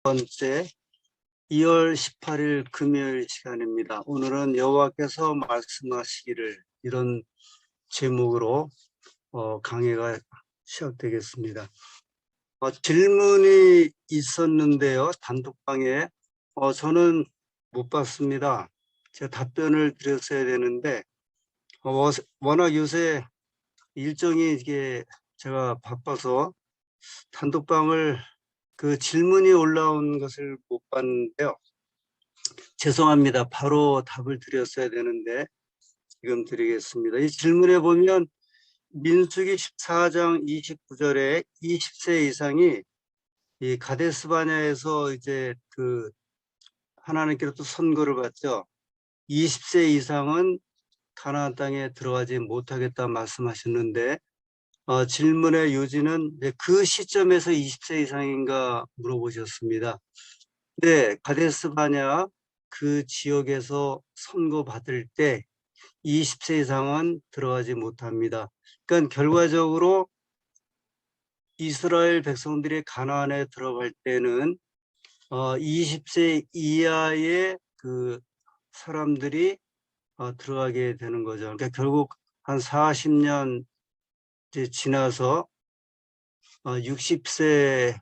번째 2월 18일 금요일 시간입니다. 오늘은 여호와께서 말씀하시기를, 이런 제목으로 강해가 시작되겠습니다. 질문이 있었는데요. 단톡방에 저는 못 봤습니다. 제가 답변을 드렸어야 되는데 워낙 요새 일정이 이게 제가 바빠서 단톡방을 그 질문이 올라온 것을 못 봤는데요. 죄송합니다. 바로 답을 드렸어야 되는데 지금 드리겠습니다. 이 질문에 보면 민수기 14장 29절에 20세 이상이 이 가데스 바냐에서 이제 그 하나님께로부터 선고를 받죠. 20세 이상은 가나안 땅에 들어가지 못하겠다 말씀하셨는데 질문의 요지는 그 시점에서 20세 이상인가 물어보셨습니다. 네, 가데스 바냐 그 지역에서 선고받을 때 20세 이상은 들어가지 못합니다. 그러니까 결과적으로 이스라엘 백성들이 가나안에 들어갈 때는 20세 이하의 그 사람들이 들어가게 되는 거죠. 그러니까 결국 한 40년 지나서 60세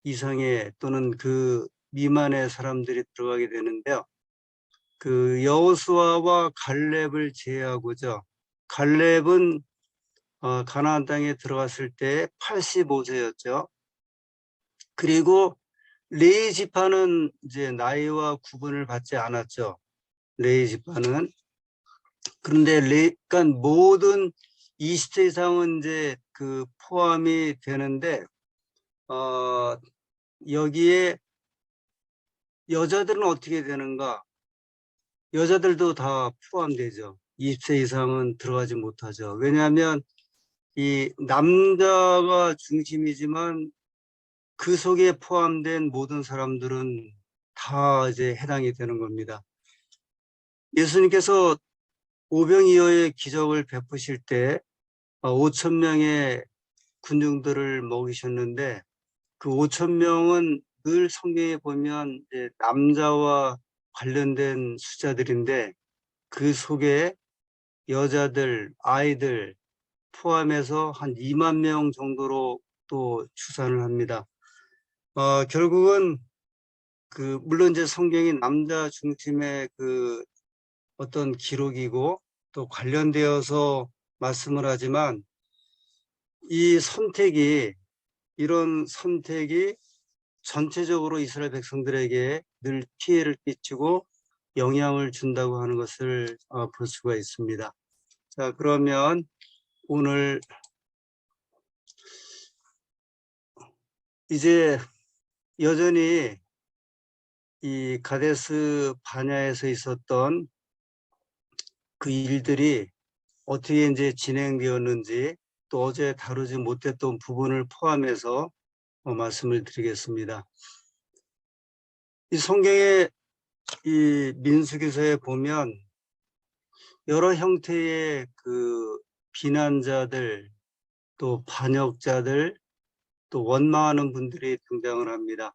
이상의 또는 그 미만의 사람들이 들어가게 되는데요. 그 여호수아와 갈렙을 제외하고죠. 갈렙은 가나안 땅에 들어갔을 때 85세였죠. 그리고 레위 지파는 이제 나이와 구분을 받지 않았죠. 레위 지파는. 그런데 그러니까 모든 20세 이상은 이제 그 포함이 되는데 여기에 여자들은 어떻게 되는가? 여자들도 다 포함되죠. 20세 이상은 들어가지 못하죠. 왜냐하면 이 남자가 중심이지만 그 속에 포함된 모든 사람들은 다 이제 해당이 되는 겁니다. 예수님께서 오병이어의 기적을 베푸실 때 5천 명의 군중들을 먹이셨는데 그 5천 명은 늘 성경에 보면 이제 남자와 관련된 숫자들인데 그 속에 여자들, 아이들 포함해서 한 2만 명 정도로 또 추산을 합니다. 결국은 그 물론 이제 성경이 남자 중심의 그 어떤 기록이고 또 관련되어서 말씀을 하지만 이 선택이 이런 선택이 전체적으로 이스라엘 백성들에게 늘 피해를 끼치고 영향을 준다고 하는 것을 볼 수가 있습니다. 자, 그러면 오늘 이제 여전히 이 가데스 바냐에서 있었던 그 일들이 어떻게 이제 진행되었는지 또 어제 다루지 못했던 부분을 포함해서 말씀을 드리겠습니다. 이 성경의 이 민수기서에 보면 여러 형태의 그 비난자들 또 반역자들 또 원망하는 분들이 등장을 합니다.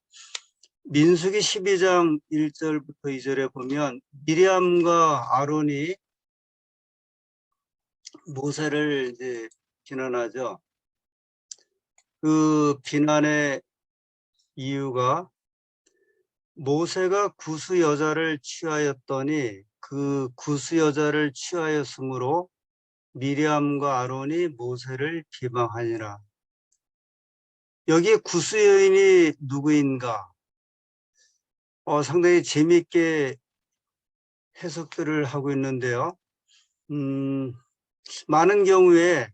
민수기 12장 1절부터 2절에 보면 미리암과 아론이 모세를 이제 비난하죠. 그 비난의 이유가 모세가 구스 여자를 취하였더니 그 구스 여자를 취하였으므로 미리암과 아론이 모세를 비방하니라. 여기에 구스 여인이 누구인가? 상당히 재미있게 해석들을 하고 있는데요. 많은 경우에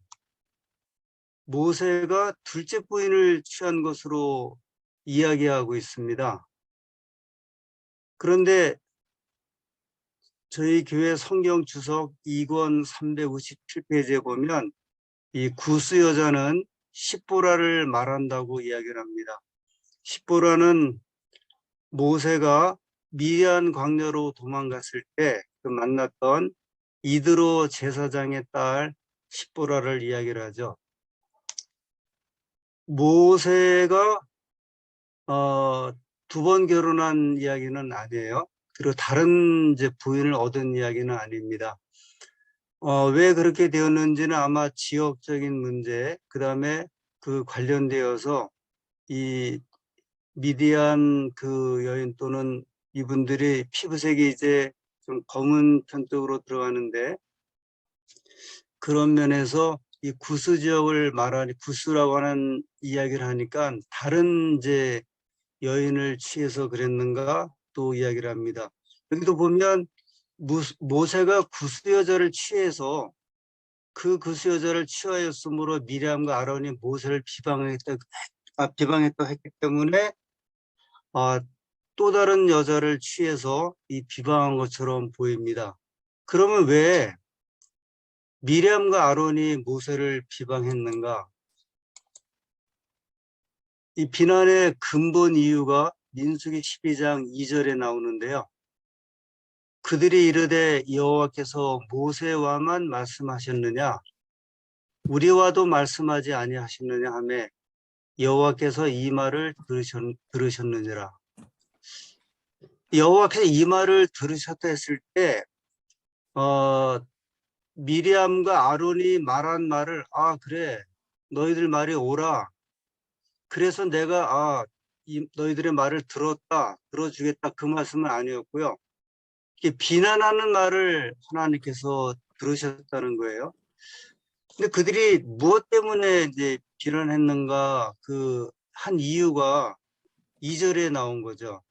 모세가 둘째 부인을 취한 것으로 이야기하고 있습니다. 그런데 저희 교회 성경 주석 2권 357페이지에 보면 이 구스 여자는 십보라를 말한다고 이야기를 합니다. 십보라는 모세가 미디안 광야로 도망갔을 때 그 만났던 이드로 제사장의 딸 십보라를 이야기를 하죠. 모세가 두 번 결혼한 이야기는 아니에요. 그리고 다른 이제 부인을 얻은 이야기는 아닙니다. 왜 그렇게 되었는지는 아마 지역적인 문제, 그 다음에 그 관련되어서 이 미디안 그 여인 또는 이분들이 피부색이 이제 좀 검은 편 쪽으로 들어가는데, 그런 면에서 이 구스 지역을 말하니 구스라고 하는 이야기를 하니까 다른 이제 여인을 취해서 그랬는가 또 이야기를 합니다. 여기도 보면 모세가 구스 여자를 취해서 그 구스 여자를 취하였으므로 미리암과 아론이 모세를 비방했다 했기 때문에 또 다른 여자를 취해서 이 비방한 것처럼 보입니다. 그러면 왜 미리암과 아론이 모세를 비방했는가? 이 비난의 근본 이유가 민수기 12장 2절에 나오는데요. 그들이 이르되 여호와께서 모세와만 말씀하셨느냐? 우리와도 말씀하지 아니하셨느냐 하매 여호와께서 이 말을 들으셨느니라. 여호와께서 이 말을 들으셨다 했을 때 미리암과 아론이 말한 말을 그래 너희들 말이 옳아. 그래서 내가 너희들의 말을 들어주겠다 그 말씀은 아니었고요. 비난하는 말을 하나님께서 들으셨다는 거예요. 근데 그들이 무엇 때문에 이제 비난했는가 그 한 이유가 2절에 나온 거죠.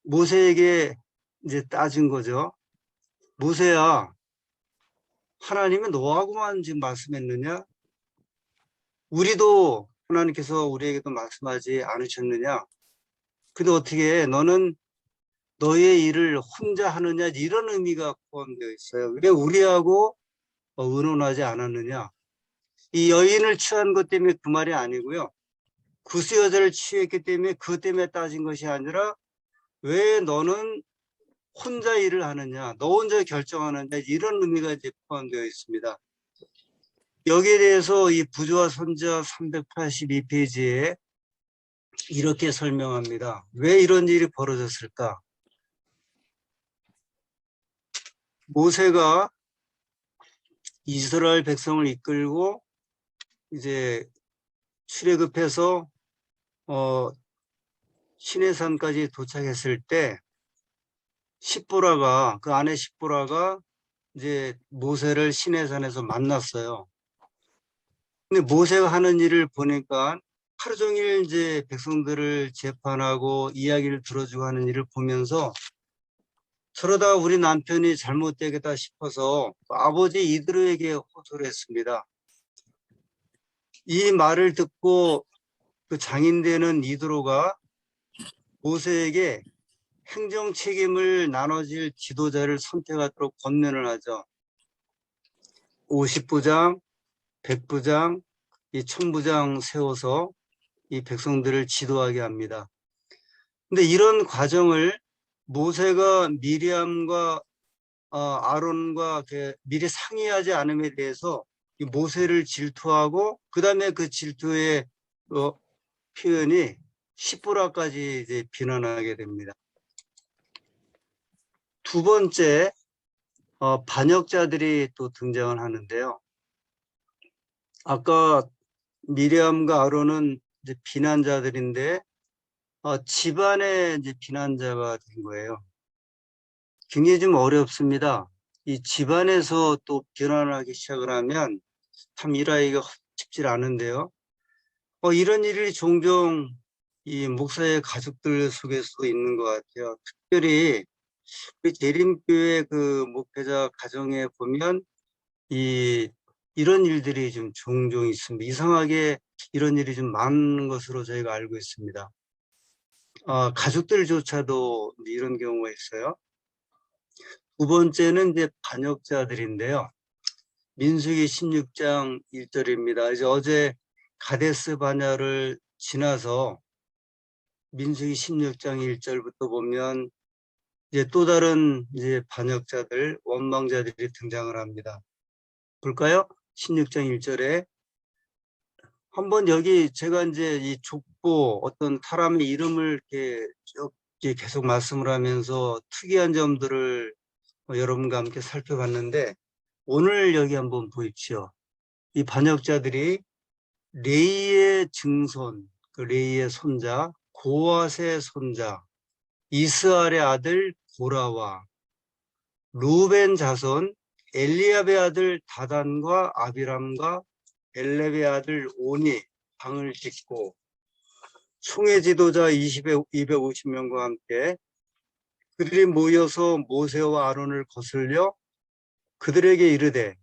모세에게 이제 따진 거죠. 모세야, 하나님이 너하고만 지금 말씀했느냐? 우리도 하나님께서 우리에게도 말씀하지 않으셨느냐? 근데 어떻게 해? 너는 너의 일을 혼자 하느냐? 이런 의미가 포함되어 있어요. 왜 우리하고 의논하지 않았느냐? 이 여인을 취한 것 때문에 그 말이 아니고요. 구스 여자를 취했기 때문에 그것 때문에 따진 것이 아니라 왜 너는 혼자 일을 하느냐? 너 혼자 결정하느냐? 이런 의미가 이제 포함되어 있습니다. 여기에 대해서 이 부조와 선지자 382페이지에 이렇게 설명합니다. 왜 이런 일이 벌어졌을까? 모세가 이스라엘 백성을 이끌고 이제 출애굽해서 시내산까지 도착했을 때 십보라가 그 아내 십보라가 이제 모세를 시내산에서 만났어요. 근데 모세가 하는 일을 보니까 하루 종일 이제 백성들을 재판하고 이야기를 들어주고 하는 일을 보면서 저러다 우리 남편이 잘못되겠다 싶어서 아버지 이드로에게 호소를 했습니다. 이 말을 듣고 그 장인되는 이드로가 모세에게 행정 책임을 나눠질 지도자를 선택하도록 권면을 하죠. 50부장, 100부장, 이 1000부장 세워서 이 백성들을 지도하게 합니다. 근데 이런 과정을 모세가 미리암과 아론과 미리 상의하지 않음에 대해서 이 모세를 질투하고 그다음에 그 질투의 표현이 십보라까지 이제 비난하게 됩니다. 두 번째, 반역자들이 또 등장을 하는데요. 아까 미리암과 아론은 이제 비난자들인데 집안의 이제 비난자가 된 거예요. 굉장히 좀 어렵습니다. 이 집안에서 또 비난을 하기 시작을 하면 참 일하기가 쉽지 않은데요. 이런 일이 종종 이 목사의 가족들 속에서도 있는 것 같아요. 특별히 우리 대림교회 그 목회자 가정에 보면 이런 일들이 좀 종종 있습니다. 이상하게 이런 일이 좀 많은 것으로 저희가 알고 있습니다. 가족들조차도 이런 경우가 있어요. 두 번째는 이제 반역자들인데요. 민수기 16장 1절입니다. 이제 어제 가데스 바냐를 지나서 민수기 16장 1절부터 보면 이제 또 다른 이제 반역자들, 원망자들이 등장을 합니다. 볼까요? 16장 1절에 한번 여기 제가 이제 이 족보 어떤 사람의 이름을 이렇게 쭉 이렇게 계속 말씀을 하면서 특이한 점들을 여러분과 함께 살펴봤는데 오늘 여기 한번 보십시오. 이 반역자들이 레이의 증손, 그 레이의 손자, 고앗의 손자, 이스알의 아들 고라와 루벤 자손, 엘리압의 아들 다단과 아비람과 엘렙의 아들 온이 방을 짓고 총회 지도자 250명과 함께 그들이 모여서 모세와 아론을 거슬려 그들에게 이르되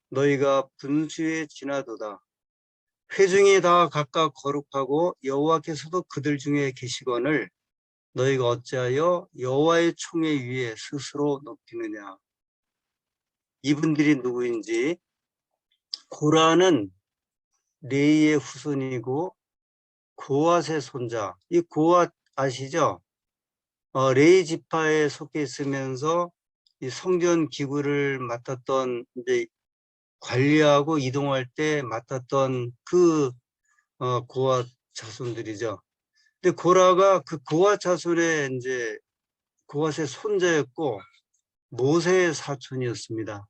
너희가 분수에 지나도다. 회중이 다 각각 거룩하고 여호와께서도 그들 중에 계시거늘 너희가 어찌하여 여호와의 총회 위에 스스로 높이느냐. 이분들이 누구인지 고라는 레이의 후손이고 고앗의 손자. 이 고앗 아시죠? 레이 지파에 속해 있으면서 이 성전 기구를 맡았던 이제 관리하고 이동할 때 맡았던 그 고앗 자손들이죠. 근데 고라가 그 고앗 자손의 이제 고앗의 손자였고 모세의 사촌이었습니다.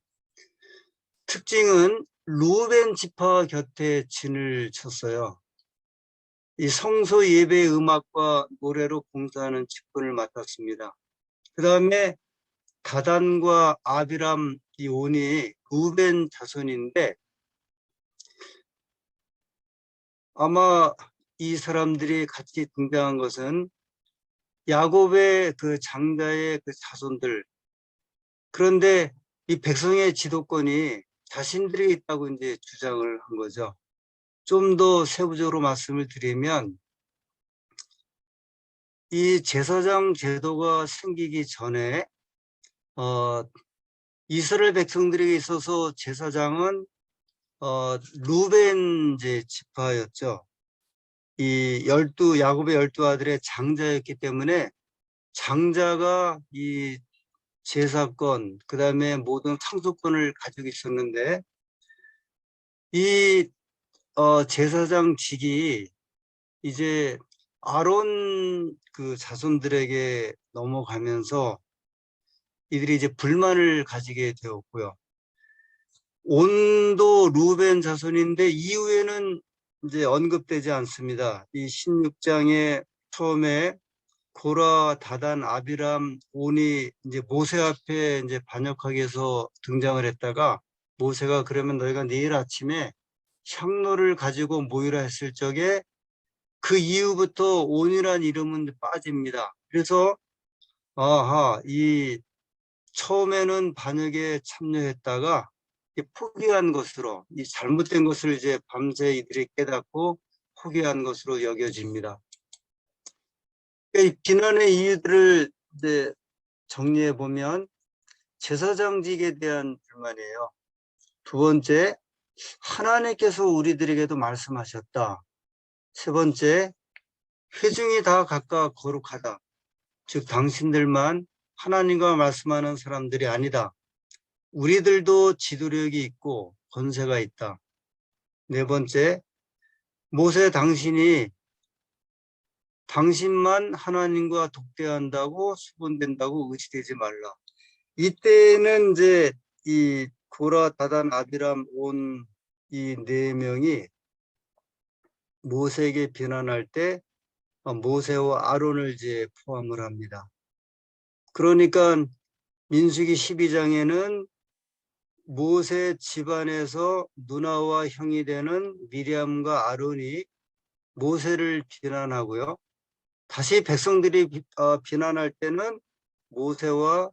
특징은 루벤 지파 곁에 진을 쳤어요. 이 성소 예배 음악과 노래로 봉사하는 직분을 맡았습니다. 그 다음에 다단과 아비람 이 온이 루벤 자손인데 아마 이 사람들이 같이 등장한 것은 야곱의 그 장자의 그 자손들. 그런데 이 백성의 지도권이 자신들이 있다고 이제 주장을 한 거죠. 좀 더 세부적으로 말씀을 드리면 이 제사장 제도가 생기기 전에 이스라엘 백성들에게 있어서 제사장은 루벤 이제 지파였죠. 이 야곱의 12아들의 장자였기 때문에 장자가 이 제사권, 그 다음에 모든 상속권을 가지고 있었는데 이 제사장직이 이제 아론 그 자손들에게 넘어가면서 이들이 이제 불만을 가지게 되었고요. 온도 루벤 자손인데 이후에는 이제 언급되지 않습니다. 이 16장에 처음에 고라, 다단, 아비람, 온이 이제 모세 앞에 이제 반역하기 위해서 등장을 했다가 모세가 그러면 너희가 내일 아침에 향로를 가지고 모이라 했을 적에 그 이후부터 온이란 이름은 빠집니다. 그래서 이 처음에는 반역에 참여했다가 포기한 것으로 이 잘못된 것을 이제 밤새 이들이 깨닫고 포기한 것으로 여겨집니다. 이 비난의 이유들을 이제 정리해 보면 제사장직에 대한 불만이에요. 두 번째, 하나님께서 우리들에게도 말씀하셨다. 세 번째, 회중이 다 각각 거룩하다. 즉 당신들만 하나님과 말씀하는 사람들이 아니다. 우리들도 지도력이 있고 권세가 있다. 네 번째, 모세 당신만 하나님과 독대한다고 수본된다고 의지되지 말라. 이때는 이제 이 고라, 다단, 아비람, 온 이 네 명이 모세에게 비난할 때 모세와 아론을 이제 포함을 합니다. 그러니까 민수기 12장에는 모세 집안에서 누나와 형이 되는 미리암과 아론이 모세를 비난하고요. 다시 백성들이 비난할 때는 모세와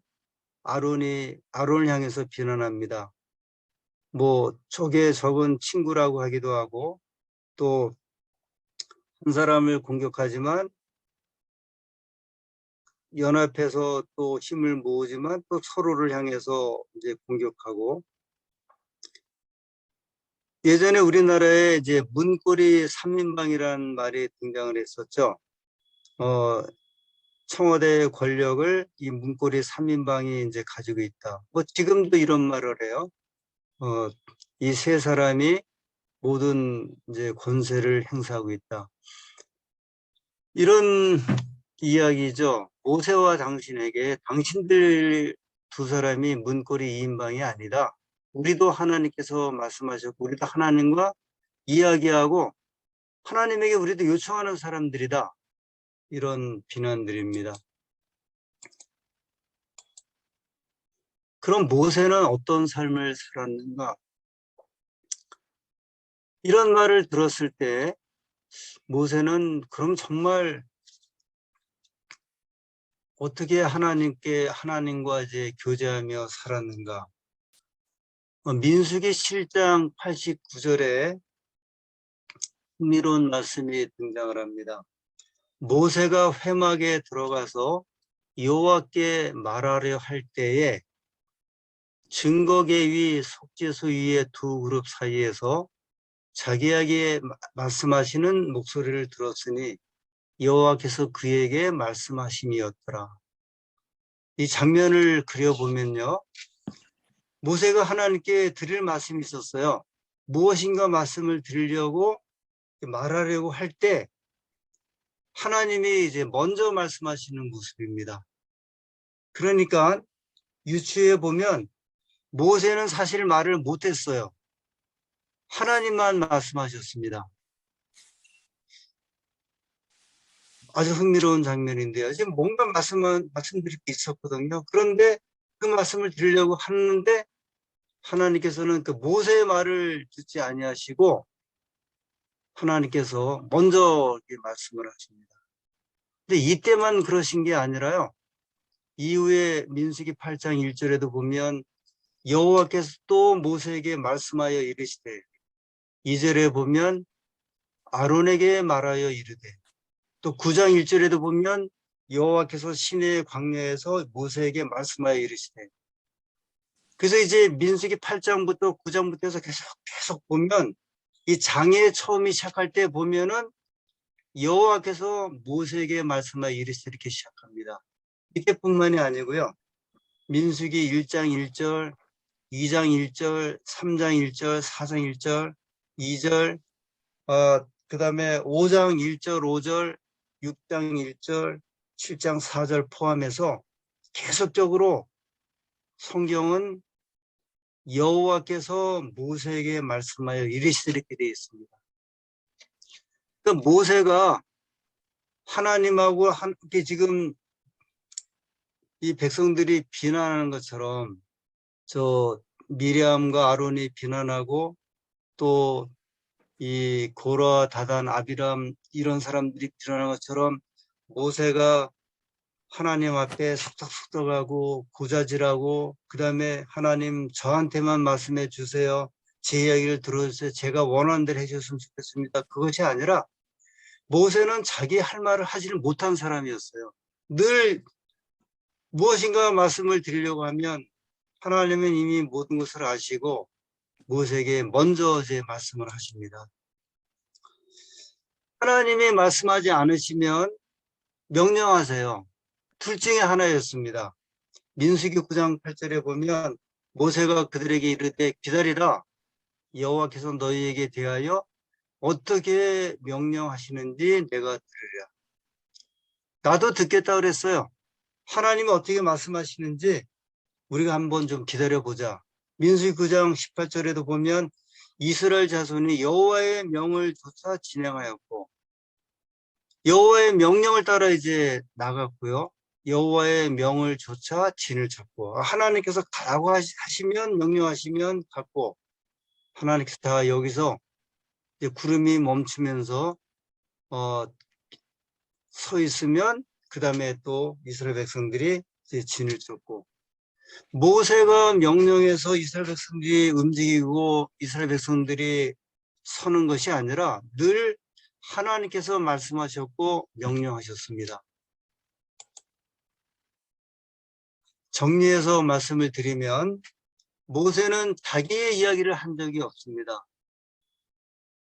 아론을 향해서 비난합니다. 뭐 적의 적은 친구라고 하기도 하고 또 한 사람을 공격하지만 연합해서 또 힘을 모으지만 또 서로를 향해서 이제 공격하고 예전에 우리나라에 이제 문고리 3인방이라는 말이 등장을 했었죠. 청와대의 권력을 이 문고리 3인방이 이제 가지고 있다. 뭐 지금도 이런 말을 해요. 이 세 사람이 모든 이제 권세를 행사하고 있다. 이런 이야기죠. 모세와 당신에게 당신들 두 사람이 문고리 2인방이 아니다. 우리도 하나님께서 말씀하셨고 우리도 하나님과 이야기하고 하나님에게 우리도 요청하는 사람들이다. 이런 비난들입니다. 그럼 모세는 어떤 삶을 살았는가? 이런 말을 들었을 때 모세는 그럼 정말 어떻게 하나님과 이제 교제하며 살았는가? 민수기 7장 89절에 흥미로운 말씀이 등장을 합니다. 모세가 회막에 들어가서 여호와께 말하려 할 때에 증거계위 속죄소 위의 두 그룹 사이에서 자기에게 말씀하시는 목소리를 들었으니 여호와께서 그에게 말씀하심이었더라. 이 장면을 그려보면요. 모세가 하나님께 드릴 말씀이 있었어요. 무엇인가 말씀을 드리려고 말하려고 할 때 하나님이 이제 먼저 말씀하시는 모습입니다. 그러니까 유추해 보면 모세는 사실 말을 못했어요. 하나님만 말씀하셨습니다. 아주 흥미로운 장면인데요. 지금 뭔가 말씀드릴 게 있었거든요. 그런데 그 말씀을 드리려고 하는데 하나님께서는 그 모세의 말을 듣지 아니하시고 하나님께서 먼저 말씀을 하십니다. 근데 이때만 그러신 게 아니라요. 이후에 민수기 8장 1절에도 보면 여호와께서 또 모세에게 말씀하여 이르시되 2절에 보면 아론에게 말하여 이르되 또 9장 1절에도 보면 여호와께서 시내의 광야에서 모세에게 말씀하여 이르시되 그래서 이제 민수기 8장부터 9장부터 해서 계속 보면 이 장의 처음이 시작할 때 보면은 여호와께서 모세에게 말씀하여 이르시되 이렇게 시작합니다. 이때뿐만이 아니고요. 민수기 1장 1절, 2장 1절, 3장 1절, 4장 1절, 2절, 그 다음에 5장 1절, 5절, 6장 1절, 7장 4절 포함해서 계속적으로 성경은 여호와께서 모세에게 말씀하여 이르시되 이렇게 되어 있습니다. 그러니까 모세가 하나님하고 함께 지금 이 백성들이 비난하는 것처럼 저 미리암과 아론이 비난하고 또 이 고라, 다단, 아비람 이런 사람들이 비난하는 것처럼 모세가 하나님 앞에 속닥속닥하고 고자질하고 그 다음에 하나님 저한테만 말씀해 주세요. 제 이야기를 들어주세요. 제가 원하는 대로 해줬으면 좋겠습니다. 그것이 아니라 모세는 자기 할 말을 하지를 못한 사람이었어요. 늘 무엇인가 말씀을 드리려고 하면 하나님은 이미 모든 것을 아시고 모세에게 먼저 제 말씀을 하십니다. 하나님이 말씀하지 않으시면 명령하세요. 둘 중에 하나였습니다. 민수기 9장 8절에 보면 모세가 그들에게 이르되 기다리라 여호와께서 너희에게 대하여 어떻게 명령하시는지 내가 들으랴. 나도 듣겠다 그랬어요. 하나님이 어떻게 말씀하시는지 우리가 한번 좀 기다려보자. 민수기 9장 18절에도 보면 이스라엘 자손이 여호와의 명을 조차 진행하였고 여호와의 명령을 따라 이제 나갔고요. 여호와의 명을 조차 진을 쳤고 하나님께서 가라고 하시면 명령하시면 갔고 하나님께서 다 여기서 이제 구름이 멈추면서 서 있으면 그 다음에 또 이스라엘 백성들이 이제 진을 쳤고 모세가 명령해서 이스라엘 백성들이 움직이고 이스라엘 백성들이 서는 것이 아니라 늘 하나님께서 말씀하셨고 명령하셨습니다. 정리해서 말씀을 드리면 모세는 자기의 이야기를 한 적이 없습니다.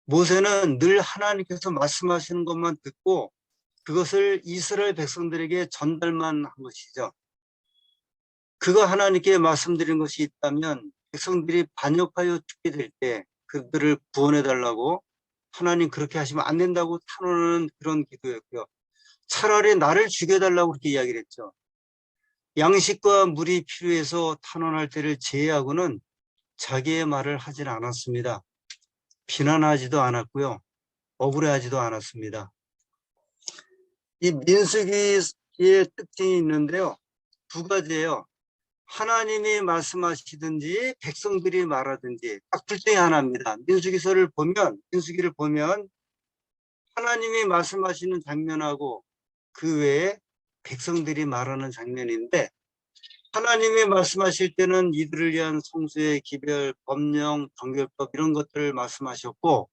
모세는 늘 하나님께서 말씀하시는 것만 듣고 그것을 이스라엘 백성들에게 전달만 한 것이죠. 그가 하나님께 말씀드린 것이 있다면 백성들이 반역하여 죽게 될 때 그들을 구원해 달라고 하나님 그렇게 하시면 안 된다고 탄원하는 그런 기도였고요. 차라리 나를 죽여달라고 그렇게 이야기를 했죠. 양식과 물이 필요해서 탄원할 때를 제외하고는 자기의 말을 하진 않았습니다. 비난하지도 않았고요. 억울해하지도 않았습니다. 이 민수기의 특징이 있는데요. 두 가지예요. 하나님이 말씀하시든지 백성들이 말하든지 딱 둘 중에 하나입니다. 민수기를 보면 하나님이 말씀하시는 장면하고 그 외에 백성들이 말하는 장면인데, 하나님이 말씀하실 때는 이들을 위한 성수의 기별, 법령, 정결법 이런 것들을 말씀하셨고,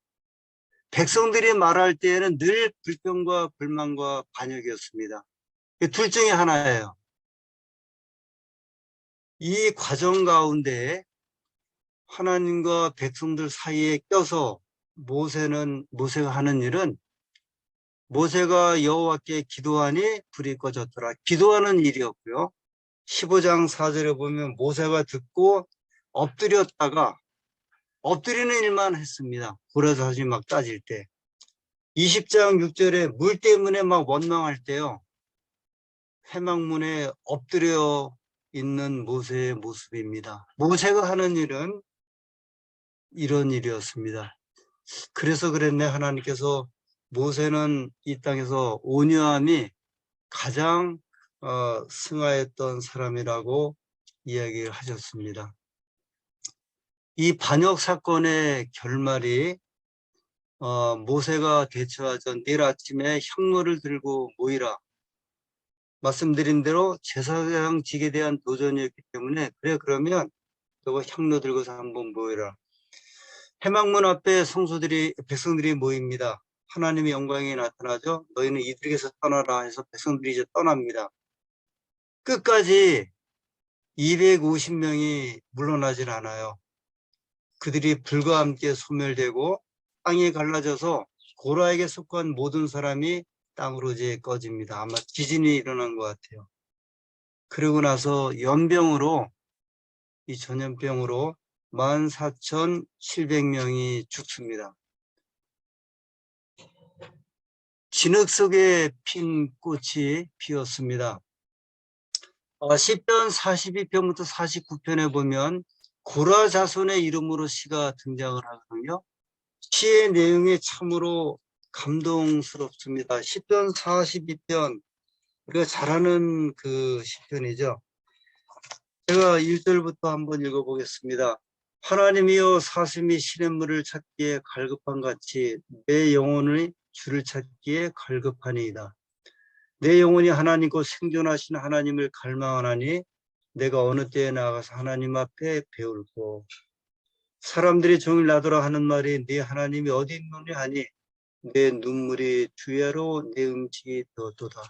백성들이 말할 때에는 늘 불평과 불만과 반역이었습니다. 둘 중에 하나예요. 이 과정 가운데 하나님과 백성들 사이에 껴서 모세가 하는 일은, 모세가 여호와께 기도하니 불이 꺼졌더라. 기도하는 일이었고요. 15장 4절에 보면 모세가 듣고 엎드렸다가 엎드리는 일만 했습니다. 고라사지 막 따질 때. 20장 6절에 물 때문에 막 원망할 때요. 회막문에 엎드려 있는 모세의 모습입니다. 모세가 하는 일은 이런 일이었습니다. 그래서 그랬네, 하나님께서 모세는 이 땅에서 온유함이 가장 승하였던 사람이라고 이야기를 하셨습니다. 이 반역 사건의 결말이 모세가 대처하던 내일 아침에 향로를 들고 모이라, 말씀드린 대로 제사장 직에 대한 도전이었기 때문에, 그래 그러면 저거 향로 들고서 한번 모이라. 회막문 앞에 백성들이 모입니다. 하나님의 영광이 나타나죠. 너희는 이들에게서 떠나라 해서 백성들이 이제 떠납니다. 끝까지 250명이 물러나질 않아요. 그들이 불과 함께 소멸되고 땅이 갈라져서 고라에게 속한 모든 사람이 땅으로 이제 꺼집니다. 아마 지진이 일어난 것 같아요. 그러고 나서 이 전염병으로 14,700명이 죽습니다. 진흙 속에 핀 꽃이 피었습니다. 시편 42편부터 49편에 보면 고라 자손의 이름으로 시가 등장을 하거든요. 시의 내용이 참으로 감동스럽습니다. 시편 42편, 우리가 잘 아는 그 시편이죠. 제가 1절부터 한번 읽어보겠습니다. 하나님이여, 사슴이 시냇물을 찾기에 갈급한 같이 내 영혼의 주를 찾기에 갈급하니이다. 내 영혼이 하나님 곧 생존하신 하나님을 갈망하나니 내가 어느 때에 나가서 하나님 앞에 배울고, 사람들이 종일 나더라 하는 말이 네 하나님이 어디 있느냐 하니 내 눈물이 주야로 내 음식이 되었도다.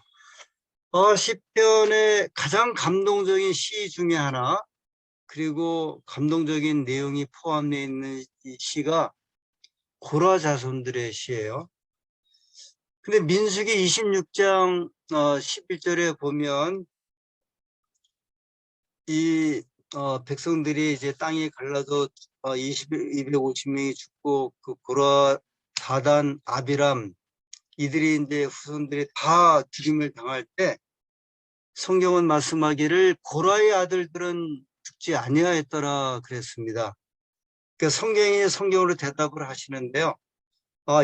시편의 가장 감동적인 시 중에 하나, 그리고 감동적인 내용이 포함되어 있는 이 시가 고라 자손들의 시예요. 근데 민수기 26장 11절에 보면 이 백성들이 이제 땅이 갈라져 250명이 죽고, 그 고라, 다단, 아비람 이들이 이제 후손들이 다 죽임을 당할 때 성경은 말씀하기를 고라의 아들들은 죽지 아니하였더라 그랬습니다. 그러니까 성경이 성경으로 대답을 하시는데요.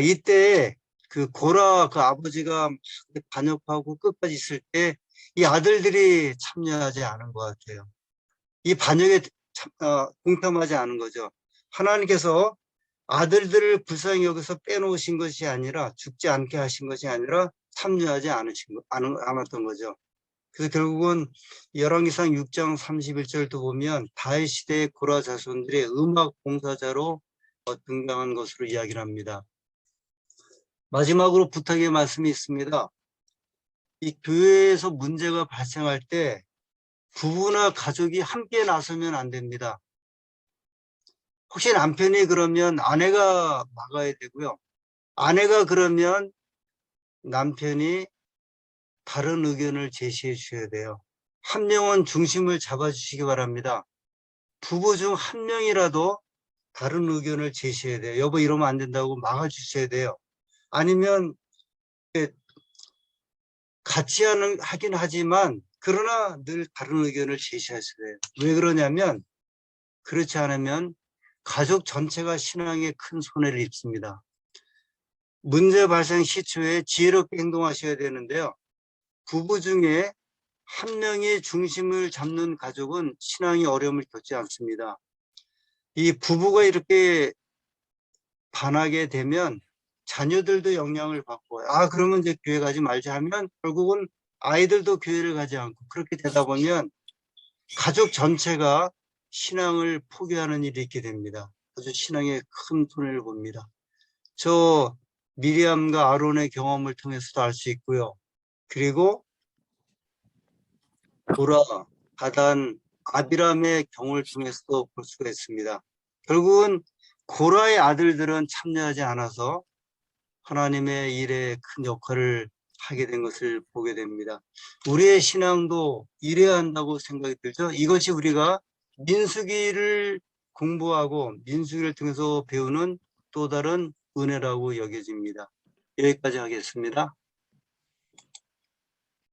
이때 그 고라 그 아버지가 반역하고 끝까지 있을 때 이 아들들이 참여하지 않은 것 같아요. 이 반역에 공감하지 않은 거죠. 하나님께서 아들들을 불쌍히 여기서 빼놓으신 것이 아니라, 죽지 않게 하신 것이 아니라 참여하지 않았던 거죠. 그래서 결국은 열왕기상 6장 31절도 보면 다윗 시대의 고라 자손들의 음악 봉사자로 등장한 것으로 이야기를 합니다. 마지막으로 부탁의 말씀이 있습니다. 이 교회에서 문제가 발생할 때 부부나 가족이 함께 나서면 안 됩니다. 혹시 남편이 그러면 아내가 막아야 되고요. 아내가 그러면 남편이 다른 의견을 제시해 주셔야 돼요. 한 명은 중심을 잡아주시기 바랍니다. 부부 중 한 명이라도 다른 의견을 제시해야 돼요. 여보 이러면 안 된다고 막아주셔야 돼요. 아니면 같이 하긴 하지만 그러나 늘 다른 의견을 제시하셔야 돼요. 왜 그러냐면 그렇지 않으면 가족 전체가 신앙에 큰 손해를 입습니다. 문제 발생 시초에 지혜롭게 행동하셔야 되는데요. 부부 중에 한 명이 중심을 잡는 가족은 신앙이 어려움을 겪지 않습니다. 이 부부가 이렇게 반하게 되면 자녀들도 영향을 받고 그러면 이제 교회 가지 말자 하면 결국은 아이들도 교회를 가지 않고 그렇게 되다 보면 가족 전체가 신앙을 포기하는 일이 있게 됩니다. 아주 신앙에 큰 손해를 봅니다. 저 미리암과 아론의 경험을 통해서도 알 수 있고요. 그리고 보라, 가단, 아비람의 경우를 통해서도 볼 수가 있습니다. 결국은 고라의 아들들은 참여하지 않아서 하나님의 일에 큰 역할을 하게 된 것을 보게 됩니다. 우리의 신앙도 이래야 한다고 생각이 들죠. 이것이 우리가 민수기를 공부하고 민수기를 통해서 배우는 또 다른 은혜라고 여겨집니다. 여기까지 하겠습니다.